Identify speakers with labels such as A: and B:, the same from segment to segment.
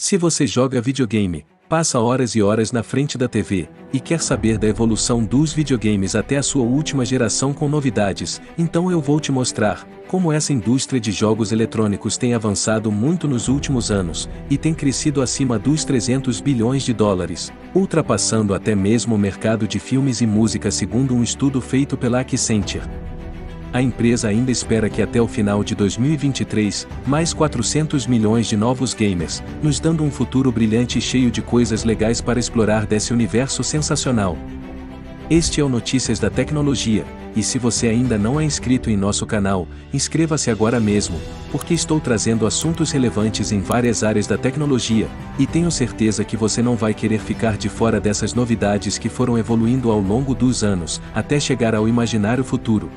A: Se você joga videogame, passa horas e horas na frente da TV, e quer saber da evolução dos videogames até a sua última geração com novidades, então eu vou te mostrar como essa indústria de jogos eletrônicos tem avançado muito nos últimos anos, e tem crescido acima dos 300 bilhões de dólares, ultrapassando até mesmo o mercado de filmes e música segundo um estudo feito pela Accenture. A empresa ainda espera que até o final de 2023, mais 400 milhões de novos gamers, nos dando um futuro brilhante e cheio de coisas legais para explorar desse universo sensacional. Este é o Notícias da Tecnologia, e se você ainda não é inscrito em nosso canal, inscreva-se agora mesmo, porque estou trazendo assuntos relevantes em várias áreas da tecnologia, e tenho certeza que você não vai querer ficar de fora dessas novidades que foram evoluindo ao longo dos anos, até chegar ao imaginário futuro.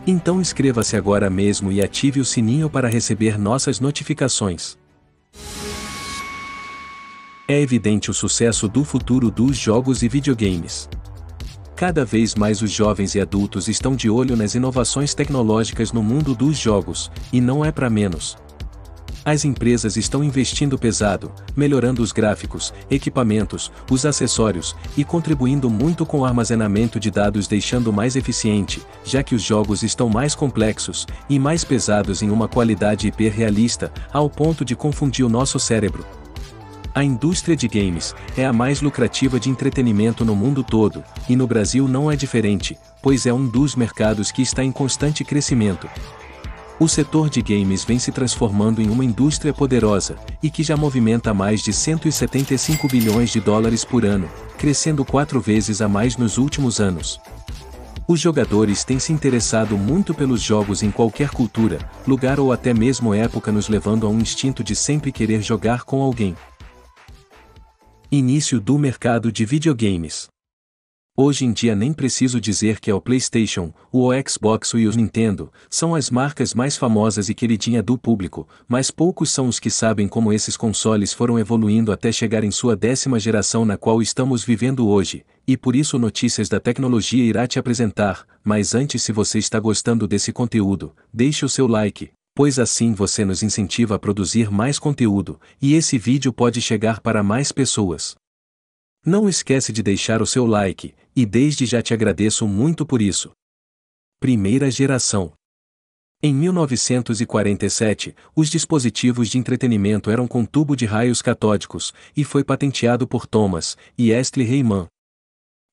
A: Então inscreva-se agora mesmo e ative o sininho para receber nossas notificações. É evidente o sucesso do futuro dos jogos e videogames. Cada vez mais os jovens e adultos estão de olho nas inovações tecnológicas no mundo dos jogos, e não é para menos. As empresas estão investindo pesado, melhorando os gráficos, equipamentos, os acessórios, e contribuindo muito com o armazenamento de dados, deixando mais eficiente, já que os jogos estão mais complexos e mais pesados em uma qualidade hiperrealista, ao ponto de confundir o nosso cérebro. A indústria de games é a mais lucrativa de entretenimento no mundo todo, e no Brasil não é diferente, pois é um dos mercados que está em constante crescimento. O setor de games vem se transformando em uma indústria poderosa, e que já movimenta mais de 175 bilhões de dólares por ano, crescendo 4 vezes a mais nos últimos anos. Os jogadores têm se interessado muito pelos jogos em qualquer cultura, lugar ou até mesmo época, nos levando a um instinto de sempre querer jogar com alguém. Início do mercado de videogames. Hoje em dia nem preciso dizer que é o PlayStation, o Xbox e o Nintendo, são as marcas mais famosas e queridinha do público, mas poucos são os que sabem como esses consoles foram evoluindo até chegar em sua 10ª geração, na qual estamos vivendo hoje, e por isso o Notícias da Tecnologia irá te apresentar. Mas antes, se você está gostando desse conteúdo, deixe o seu like, pois assim você nos incentiva a produzir mais conteúdo, e esse vídeo pode chegar para mais pessoas. Não esquece de deixar o seu like, e desde já te agradeço muito por isso. Primeira geração. Em 1947, os dispositivos de entretenimento eram com tubo de raios catódicos, e foi patenteado por Thomas e Astley Heyman.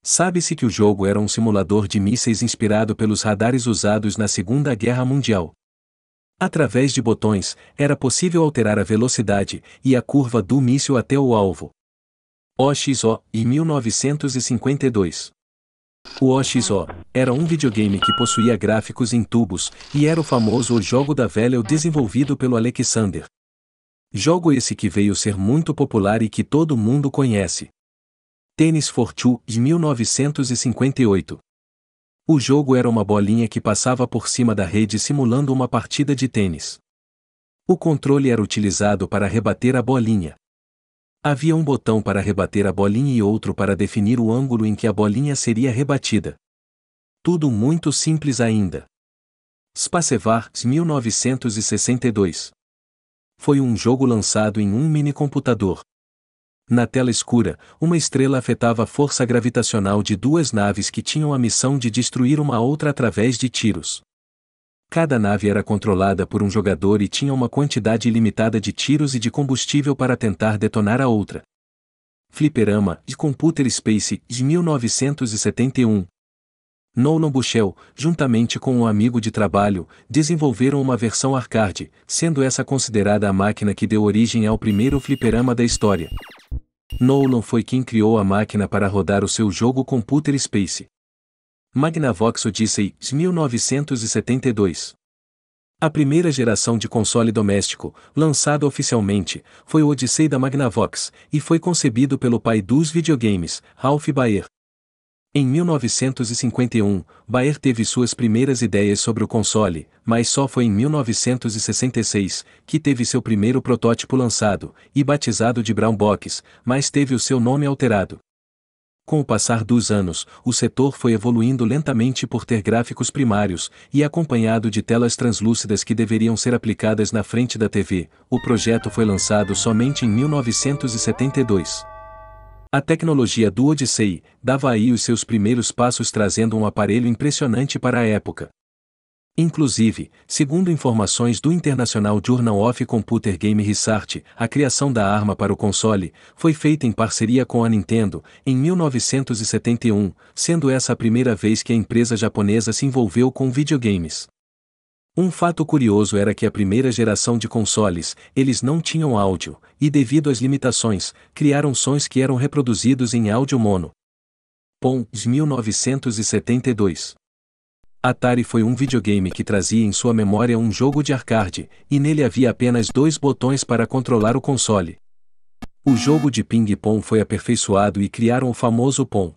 A: Sabe-se que o jogo era um simulador de mísseis inspirado pelos radares usados na Segunda Guerra Mundial. Através de botões, era possível alterar a velocidade e a curva do míssil até o alvo. OXO, em 1952. O OXO era um videogame que possuía gráficos em tubos, e era o famoso O Jogo da Velha, desenvolvido pelo Alexander. Jogo esse que veio ser muito popular e que todo mundo conhece. Tennis for Two, de 1958. O jogo era uma bolinha que passava por cima da rede simulando uma partida de tênis. O controle era utilizado para rebater a bolinha. Havia um botão para rebater a bolinha e outro para definir o ângulo em que a bolinha seria rebatida. Tudo muito simples ainda. Spacevar, 1962. Foi um jogo lançado em um minicomputador. Na tela escura, uma estrela afetava a força gravitacional de duas naves que tinham a missão de destruir uma outra através de tiros. Cada nave era controlada por um jogador e tinha uma quantidade ilimitada de tiros e de combustível para tentar detonar a outra. Fliperama, de Computer Space, de 1971. Nolan Bushnell, juntamente com um amigo de trabalho, desenvolveram uma versão arcade, sendo essa considerada a máquina que deu origem ao primeiro fliperama da história. Nolan foi quem criou a máquina para rodar o seu jogo Computer Space. Magnavox Odyssey, 1972. A primeira geração de console doméstico, lançada oficialmente, foi o Odyssey da Magnavox, e foi concebido pelo pai dos videogames, Ralph Baer. Em 1951, Baer teve suas primeiras ideias sobre o console, mas só foi em 1966 que teve seu primeiro protótipo lançado, e batizado de Brown Box, mas teve o seu nome alterado. Com o passar dos anos, o setor foi evoluindo lentamente por ter gráficos primários, e acompanhado de telas translúcidas que deveriam ser aplicadas na frente da TV. O projeto foi lançado somente em 1972. A tecnologia do Odyssey dava aí os seus primeiros passos, trazendo um aparelho impressionante para a época. Inclusive, segundo informações do International Journal of Computer Game Research, a criação da arma para o console foi feita em parceria com a Nintendo, em 1971, sendo essa a primeira vez que a empresa japonesa se envolveu com videogames. Um fato curioso era que a primeira geração de consoles, eles não tinham áudio, e devido às limitações, criaram sons que eram reproduzidos em áudio mono. POM, 1972. Atari foi um videogame que trazia em sua memória um jogo de arcade, e nele havia apenas 2 botões para controlar o console. O jogo de ping-pong foi aperfeiçoado e criaram o famoso POM.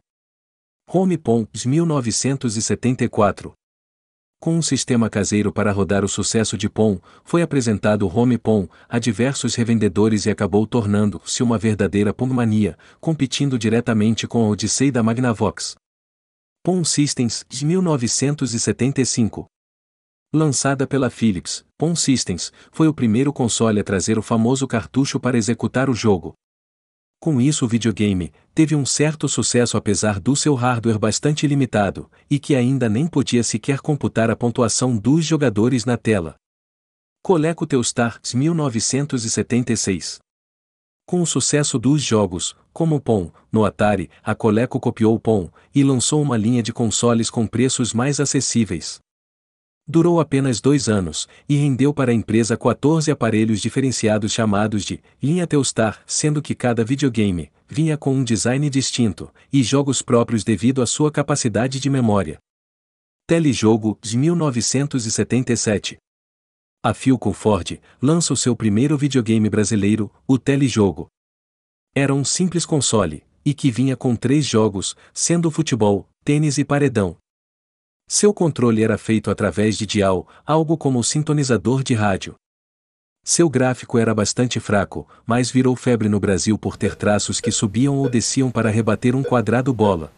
A: Home POM, 1974. Com um sistema caseiro para rodar o sucesso de POM, foi apresentado o Home POM a diversos revendedores e acabou tornando-se uma verdadeira POM-mania, competindo diretamente com a Odyssey da Magnavox. POM Systems, 1975. Lançada pela Philips, POM Systems foi o primeiro console a trazer o famoso cartucho para executar o jogo. Com isso o videogame teve um certo sucesso apesar do seu hardware bastante limitado, e que ainda nem podia sequer computar a pontuação dos jogadores na tela. Coleco Telstar, 1976. Com o sucesso dos jogos, como o POM, no Atari, a Coleco copiou o POM e lançou uma linha de consoles com preços mais acessíveis. Durou apenas 2 anos, e rendeu para a empresa 14 aparelhos diferenciados chamados de linha Telstar, sendo que cada videogame vinha com um design distinto, e jogos próprios devido à sua capacidade de memória. Telejogo, 1977. A Philco Ford lança o seu primeiro videogame brasileiro, o Telejogo. Era um simples console, e que vinha com 3 jogos, sendo futebol, tênis e paredão. Seu controle era feito através de dial, algo como o sintonizador de rádio. Seu gráfico era bastante fraco, mas virou febre no Brasil por ter traços que subiam ou desciam para rebater um quadrado bola.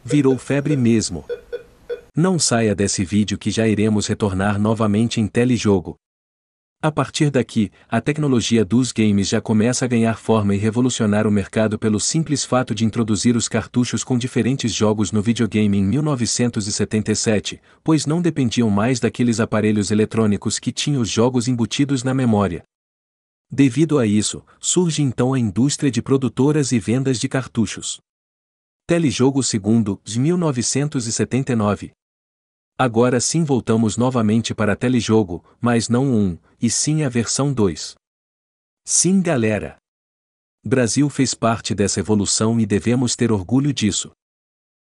A: Virou febre mesmo. Não saia desse vídeo que já iremos retornar novamente em Telejogo. A partir daqui, a tecnologia dos games já começa a ganhar forma e revolucionar o mercado pelo simples fato de introduzir os cartuchos com diferentes jogos no videogame em 1977, pois não dependiam mais daqueles aparelhos eletrônicos que tinham os jogos embutidos na memória. Devido a isso, surge então a indústria de produtoras e vendas de cartuchos. Telejogo II, de 1979. Agora sim voltamos novamente para Telejogo, mas não o 1, e sim a versão 2. Sim, galera! Brasil fez parte dessa evolução e devemos ter orgulho disso.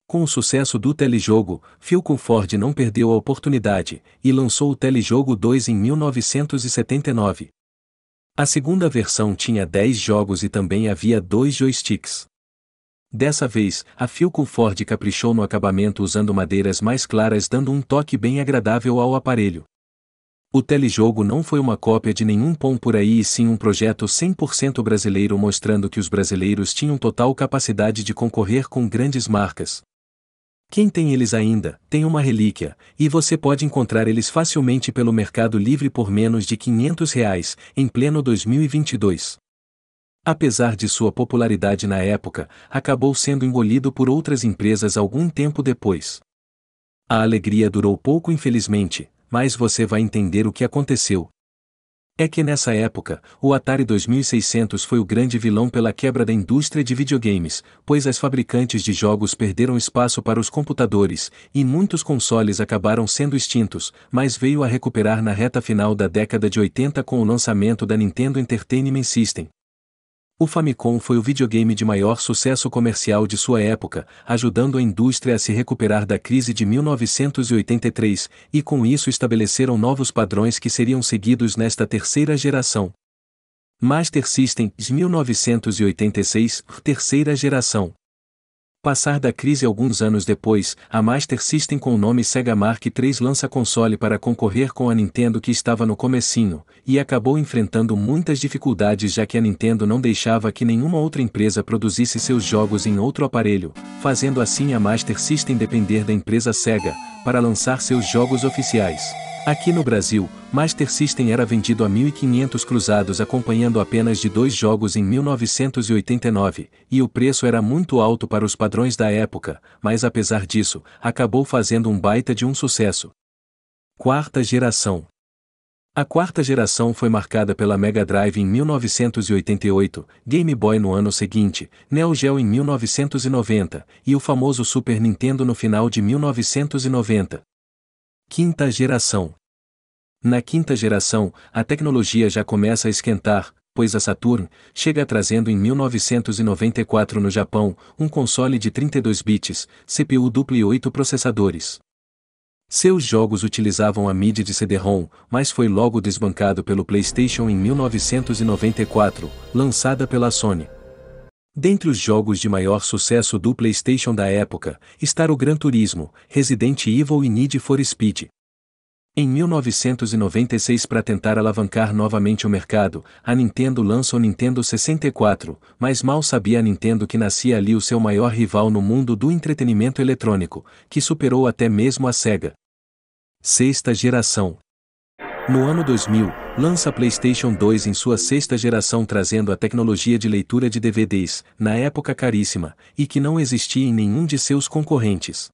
A: Com o sucesso do Telejogo, Philco Ford não perdeu a oportunidade, e lançou o Telejogo 2 em 1979. A segunda versão tinha 10 jogos e também havia 2 joysticks. Dessa vez, a Philco Ford caprichou no acabamento usando madeiras mais claras, dando um toque bem agradável ao aparelho. O Telejogo não foi uma cópia de nenhum POM por aí e sim um projeto 100% brasileiro, mostrando que os brasileiros tinham total capacidade de concorrer com grandes marcas. Quem tem eles ainda, tem uma relíquia, e você pode encontrar eles facilmente pelo Mercado Livre por menos de R$ 500, em pleno 2022. Apesar de sua popularidade na época, acabou sendo engolido por outras empresas algum tempo depois. A alegria durou pouco, infelizmente, mas você vai entender o que aconteceu. É que nessa época, o Atari 2600 foi o grande vilão pela quebra da indústria de videogames, pois as fabricantes de jogos perderam espaço para os computadores, e muitos consoles acabaram sendo extintos, mas veio a recuperar na reta final da década de 80 com o lançamento da Nintendo Entertainment System. O Famicom foi o videogame de maior sucesso comercial de sua época, ajudando a indústria a se recuperar da crise de 1983, e com isso estabeleceram novos padrões que seriam seguidos nesta terceira geração. Master System, de 1986, terceira geração. Passar da crise alguns anos depois, a Master System com o nome Sega Mark III lança console para concorrer com a Nintendo que estava no comecinho, e acabou enfrentando muitas dificuldades já que a Nintendo não deixava que nenhuma outra empresa produzisse seus jogos em outro aparelho, fazendo assim a Master System depender da empresa Sega, para lançar seus jogos oficiais. Aqui no Brasil, Master System era vendido a 1.500 cruzados acompanhando apenas de 2 jogos em 1989, e o preço era muito alto para os padrões da época, mas apesar disso, acabou fazendo um baita de um sucesso. Quarta geração. A quarta geração foi marcada pela Mega Drive em 1988, Game Boy no ano seguinte, Neo Geo em 1990, e o famoso Super Nintendo no final de 1990. Quinta geração. Na quinta geração, a tecnologia já começa a esquentar, pois a Saturn chega trazendo em 1994 no Japão um console de 32 bits, CPU dupla e 8 processadores. Seus jogos utilizavam a mídia de CD-ROM, mas foi logo desbancado pelo PlayStation em 1994, lançada pela Sony. Dentre os jogos de maior sucesso do PlayStation da época, está o Gran Turismo, Resident Evil e Need for Speed. Em 1996, para tentar alavancar novamente o mercado, a Nintendo lança o Nintendo 64, mas mal sabia a Nintendo que nascia ali o seu maior rival no mundo do entretenimento eletrônico, que superou até mesmo a Sega. Sexta geração. No ano 2000, lança a PlayStation 2 em sua sexta geração trazendo a tecnologia de leitura de DVDs, na época caríssima, e que não existia em nenhum de seus concorrentes.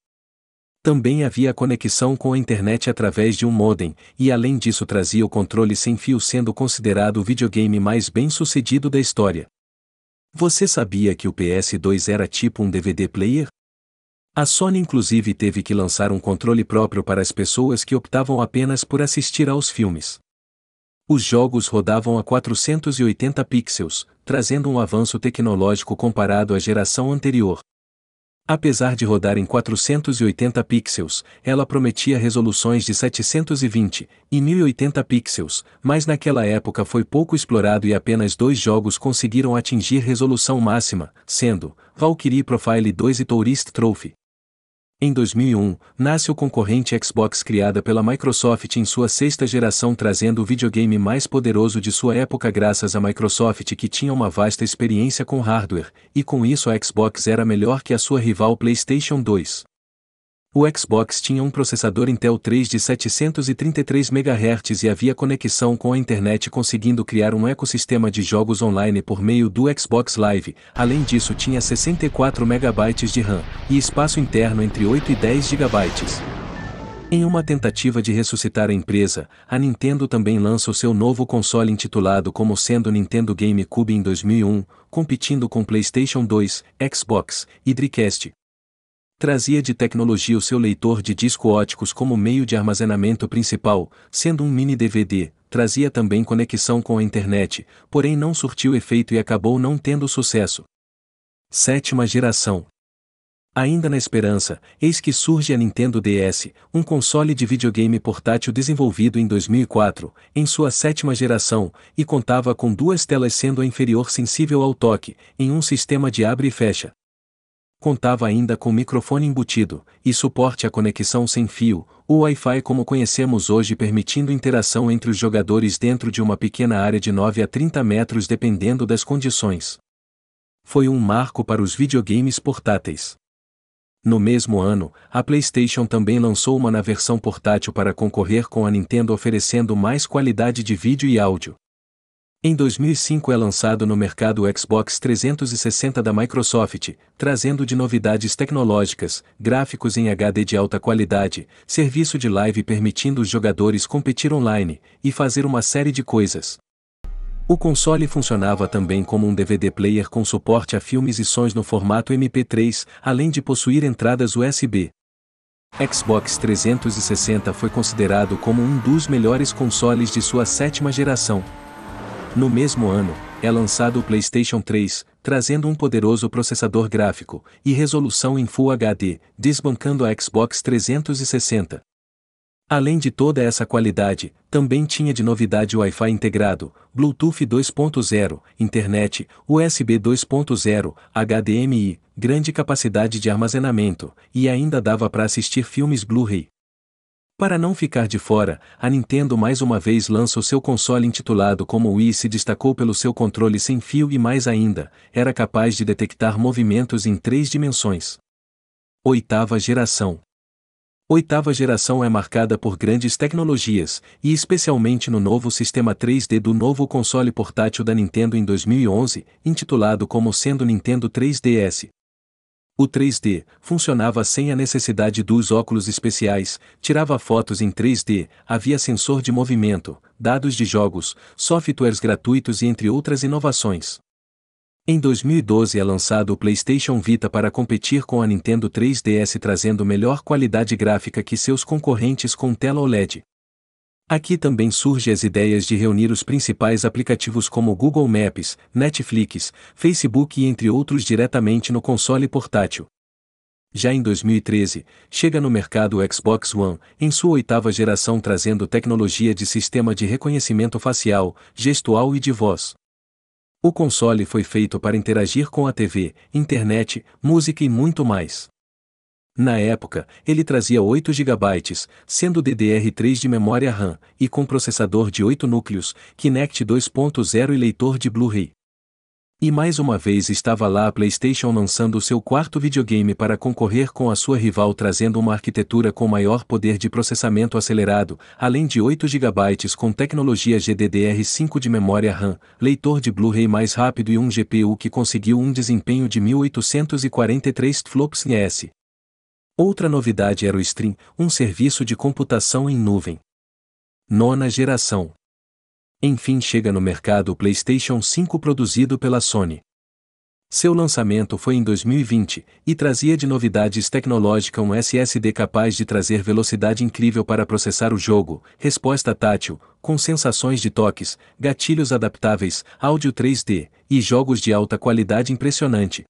A: Também havia conexão com a internet através de um modem, e além disso trazia o controle sem fio sendo considerado o videogame mais bem-sucedido da história. Você sabia que o PS2 era tipo um DVD player? A Sony inclusive teve que lançar um controle próprio para as pessoas que optavam apenas por assistir aos filmes. Os jogos rodavam a 480 pixels, trazendo um avanço tecnológico comparado à geração anterior. Apesar de rodar em 480 pixels, ela prometia resoluções de 720 e 1080 pixels, mas naquela época foi pouco explorado e apenas 2 jogos conseguiram atingir resolução máxima, sendo Valkyrie Profile 2 e Tourist Trophy. Em 2001, nasce o concorrente Xbox criada pela Microsoft em sua sexta geração trazendo o videogame mais poderoso de sua época graças à Microsoft que tinha uma vasta experiência com hardware, e com isso a Xbox era melhor que a sua rival PlayStation 2. O Xbox tinha um processador Intel 3 de 733 MHz e havia conexão com a internet conseguindo criar um ecossistema de jogos online por meio do Xbox Live, além disso tinha 64 MB de RAM, e espaço interno entre 8 e 10 GB. Em uma tentativa de ressuscitar a empresa, a Nintendo também lança o seu novo console intitulado como sendo Nintendo GameCube em 2001, competindo com PlayStation 2, Xbox e Dreamcast. Trazia de tecnologia o seu leitor de disco óticos como meio de armazenamento principal, sendo um mini DVD, trazia também conexão com a internet, porém não surtiu efeito e acabou não tendo sucesso. Sétima geração. Ainda na esperança, eis que surge a Nintendo DS, um console de videogame portátil desenvolvido em 2004, em sua sétima geração, e contava com 2 telas sendo a inferior sensível ao toque, em um sistema de abre e fecha. Contava ainda com microfone embutido, e suporte à conexão sem fio, o Wi-Fi como conhecemos hoje permitindo interação entre os jogadores dentro de uma pequena área de 9 a 30 metros dependendo das condições. Foi um marco para os videogames portáteis. No mesmo ano, a PlayStation também lançou uma na versão portátil para concorrer com a Nintendo oferecendo mais qualidade de vídeo e áudio. Em 2005 é lançado no mercado o Xbox 360 da Microsoft, trazendo de novidades tecnológicas, gráficos em HD de alta qualidade, serviço de live permitindo os jogadores competir online, e fazer uma série de coisas. O console funcionava também como um DVD player com suporte a filmes e sons no formato MP3, além de possuir entradas USB. Xbox 360 foi considerado como um dos melhores consoles de sua sétima geração. No mesmo ano, é lançado o PlayStation 3, trazendo um poderoso processador gráfico e resolução em Full HD, desbancando a Xbox 360. Além de toda essa qualidade, também tinha de novidade o Wi-Fi integrado, Bluetooth 2.0, internet, USB 2.0, HDMI, grande capacidade de armazenamento, e ainda dava para assistir filmes Blu-ray. Para não ficar de fora, a Nintendo mais uma vez lança o seu console intitulado como Wii e se destacou pelo seu controle sem fio e mais ainda, era capaz de detectar movimentos em 3 dimensões. Oitava geração. Oitava geração é marcada por grandes tecnologias, e especialmente no novo sistema 3D do novo console portátil da Nintendo em 2011, intitulado como sendo Nintendo 3DS. O 3D funcionava sem a necessidade dos óculos especiais, tirava fotos em 3D, havia sensor de movimento, dados de jogos, softwares gratuitos e entre outras inovações. Em 2012 é lançado o PlayStation Vita para competir com a Nintendo 3DS trazendo melhor qualidade gráfica que seus concorrentes com tela OLED. Aqui também surgem as ideias de reunir os principais aplicativos como Google Maps, Netflix, Facebook e entre outros diretamente no console portátil. Já em 2013, chega no mercado o Xbox One, em sua oitava geração trazendo tecnologia de sistema de reconhecimento facial, gestual e de voz. O console foi feito para interagir com a TV, internet, música e muito mais. Na época, ele trazia 8 GB, sendo DDR3 de memória RAM, e com processador de 8 núcleos, Kinect 2.0 e leitor de Blu-ray. E mais uma vez estava lá a PlayStation lançando o seu quarto videogame para concorrer com a sua rival trazendo uma arquitetura com maior poder de processamento acelerado, além de 8 GB com tecnologia GDDR5 de memória RAM, leitor de Blu-ray mais rápido e um GPU que conseguiu um desempenho de 1843 TFLOPS. Outra novidade era o Stream, um serviço de computação em nuvem. Nona geração. Enfim chega no mercado o PlayStation 5 produzido pela Sony. Seu lançamento foi em 2020, e trazia de novidades tecnológicas um SSD capaz de trazer velocidade incrível para processar o jogo, resposta tátil, com sensações de toques, gatilhos adaptáveis, áudio 3D, e jogos de alta qualidade impressionante.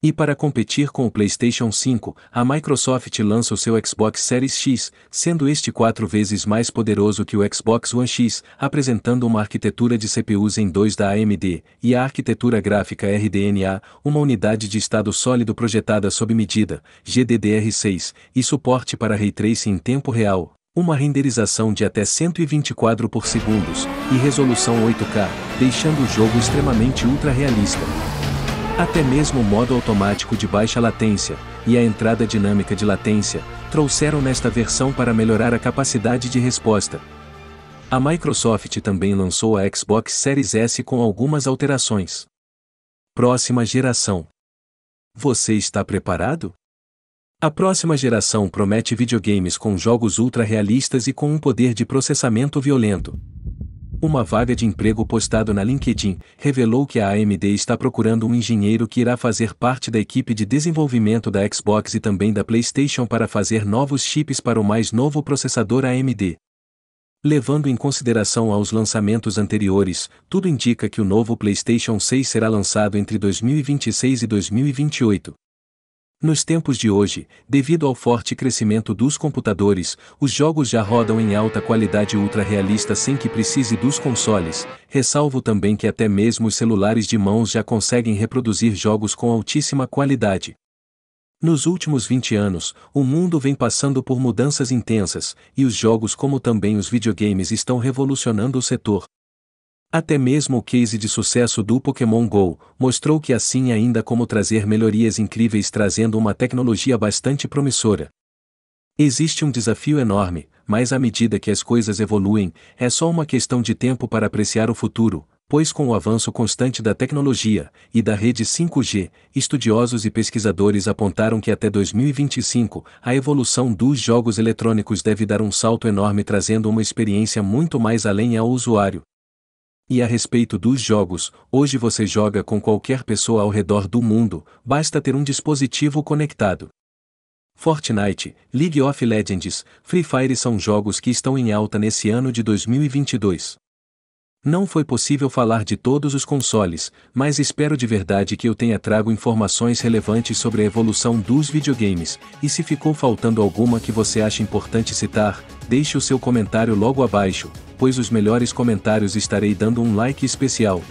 A: E para competir com o PlayStation 5, a Microsoft lança o seu Xbox Series X, sendo este 4 vezes mais poderoso que o Xbox One X, apresentando uma arquitetura de CPUs em 2 da AMD, e a arquitetura gráfica RDNA, uma unidade de estado sólido projetada sob medida, GDDR6, e suporte para Ray Tracing em tempo real, uma renderização de até 120 quadros por segundo, e resolução 8K, deixando o jogo extremamente ultra-realista. Até mesmo o modo automático de baixa latência, e a entrada dinâmica de latência, trouxeram nesta versão para melhorar a capacidade de resposta. A Microsoft também lançou a Xbox Series S com algumas alterações. Próxima geração. Você está preparado? A próxima geração promete videogames com jogos ultra-realistas e com um poder de processamento violento. Uma vaga de emprego postado na LinkedIn revelou que a AMD está procurando um engenheiro que irá fazer parte da equipe de desenvolvimento da Xbox e também da PlayStation para fazer novos chips para o mais novo processador AMD. Levando em consideração aos lançamentos anteriores, tudo indica que o novo PlayStation 6 será lançado entre 2026 e 2028. Nos tempos de hoje, devido ao forte crescimento dos computadores, os jogos já rodam em alta qualidade ultra-realista sem que precise dos consoles, ressalvo também que até mesmo os celulares de mãos já conseguem reproduzir jogos com altíssima qualidade. Nos últimos 20 anos, o mundo vem passando por mudanças intensas, e os jogos como também os videogames estão revolucionando o setor. Até mesmo o case de sucesso do Pokémon GO mostrou que assim ainda como trazer melhorias incríveis trazendo uma tecnologia bastante promissora. Existe um desafio enorme, mas à medida que as coisas evoluem, é só uma questão de tempo para apreciar o futuro, pois com o avanço constante da tecnologia e da rede 5G, estudiosos e pesquisadores apontaram que até 2025, a evolução dos jogos eletrônicos deve dar um salto enorme trazendo uma experiência muito mais além ao usuário. E a respeito dos jogos, hoje você joga com qualquer pessoa ao redor do mundo, basta ter um dispositivo conectado. Fortnite, League of Legends, Free Fire são jogos que estão em alta nesse ano de 2022. Não foi possível falar de todos os consoles, mas espero de verdade que eu tenha trago informações relevantes sobre a evolução dos videogames, e se ficou faltando alguma que você acha importante citar, Deixe o seu comentário logo abaixo, pois os melhores comentários estarei dando um like especial.